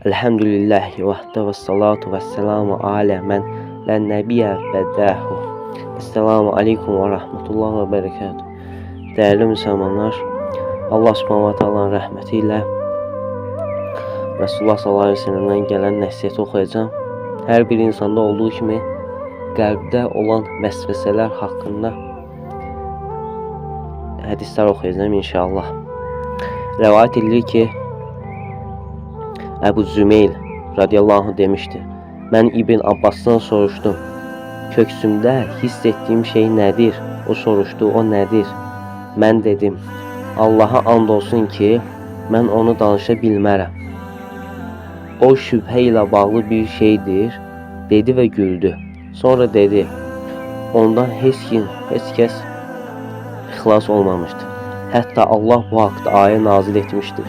Elhamdülillahi vahde ve salatu ve selamu ala men len nebiye beddahu. Esselamu aleyküm ve rahmetullahi ve berekatuhu. Değerli Müslümanlar, Allah subhanahu wa ta'ala'nın rəhməti Resulullah sallallahu aleyhi ve sellem'den gelen nəsiyyəti oxuyacağım. Her bir insanda olduğu kimi qəlbdə olan vəsvəsələr haqqında hədislər oxuyacağım inşallah. Rəvayət edilir ki, Əbu Zümeyl radiyallahu anh demiştir. Mən İbn Abbas'tan soruşdum. Köksümdə hiss etdiyim şey nədir? O soruşdu, o nədir? Mən dedim, Allaha and olsun ki, mən onu danışa bilmərəm. O şübhə ilə bağlı bir şeydir, dedi və güldü. Sonra dedi, ondan heç kəs xilas olmamışdır. Hətta Allah bu haqda ayə nazil etmişdir.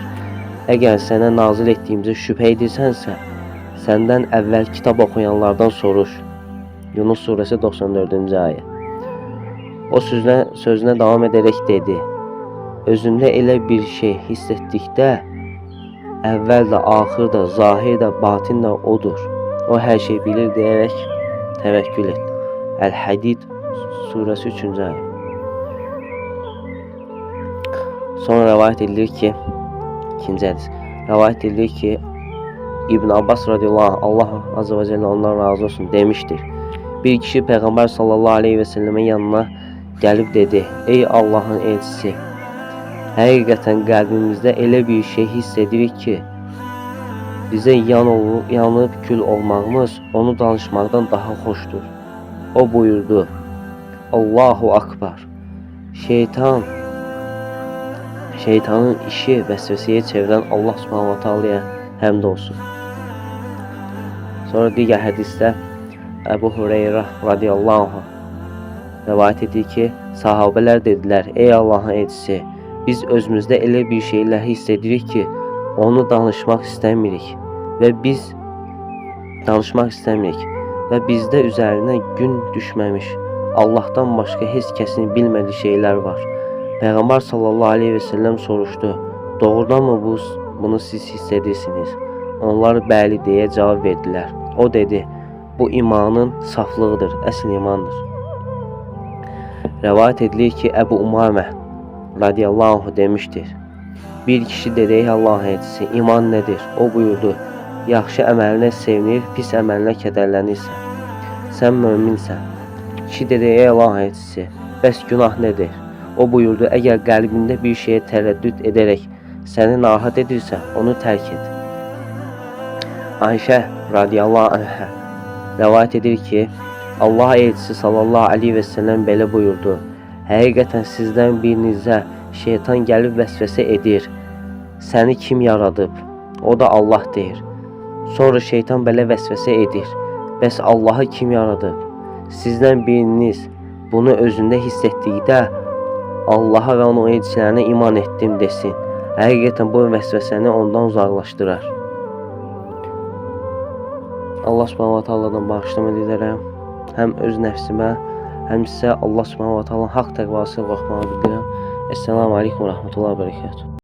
Əgər sənə nazil etdiyimizə şübhə edirsənsə, səndən əvvəl kitab oxuyanlardan soruş. Yunus suresi 94-cü ayə. O sözünə davam edərək dedi, özündə elə bir şey hiss etdikdə, əvvəl də, axır da, zahir də, batin də odur. O hər şey bilir deyərək təvəkkül et. Əl-Hədid suresi 3-cü ayə. Sonra rəvayət edilir ki, ikinci hədis. Rəvayət edilir ki, İbn Abbas radiyallahu anh, Allah azze ve celle ondan razı olsun demiştir. Bir kişi Peyğəmbər sallallahu aleyhi ve sellemin yanına gəlib dedi, ey Allahın elçisi, həqiqətən qəlbimizdə elə bir şey hiss edirik ki, bizə yanıb kül olmağımız onu danışmaqdan daha xoşdur. O buyurdu, Allahu Akbar. Şeytanın işi vəsvəsəyə çevirən Allah subhanahu wa ta'ala'ya həmd olsun. Sonra digər hədisdə Əbu Hüreyrə radiyallahu anh rəvayət edir ki, sahabələr dedilər, ey Allahın elçisi, biz özümüzdə elə bir şeylər hiss edirik ki, onu danışmaq istəmirik və bizdə üzərinə gün düşməmiş, Allahdan başqa heç kəsin bilmədiyi şeylər var. Peyğəmbər sallallahu aleyhi ve sellem soruşdu, doğrudanmı bunu siz hiss edirsiniz? Onlar bəli deyə cavab verdilər. O dedi, bu imanın saflığıdır, əsl imandır. Rəvayət edilir ki, Əbu Umamə radiyallahu anh demişdir. Bir kişi dedi, ey Allahın elçisi, iman nədir? O buyurdu, yaxşı əməlinə sevinir, pis əməlinə kədərlənirsən. Sən möminsən. Kişi dedi, ey Allahın elçisi, bəs günah nədir? O buyurdu, əgər qəlbində bir şeyə tərəddüd edərək səni narahat edirsə, onu tərk et. Ayşə radiyallahu anhə rəvayət edir ki, Allah elçisi sallallahu aleyhi ve sellem belə buyurdu, həqiqətən sizdən birinizə şeytan gəlib vəsvəsə edir, səni kim yaradıb? O da Allah deyir. Sonra şeytan belə vəsvəsə edir, bəs Allahı kim yaradıb? Sizdən biriniz bunu özündə hiss etdikdə, Allaha və onun elçilərinə iman etdim desin. Həqiqətən bu vəsvəsəni ondan uzaqlaşdırar. Allah subhanahu wa ta'aladan bağışlama dilərəm. Həm öz nəfsimə, həm sizə Allah subhanahu wa ta'ala haqq təqvası qorxmağı bildirəm. Esselamu aleyküm və rəhmətullahi və berekatuhu.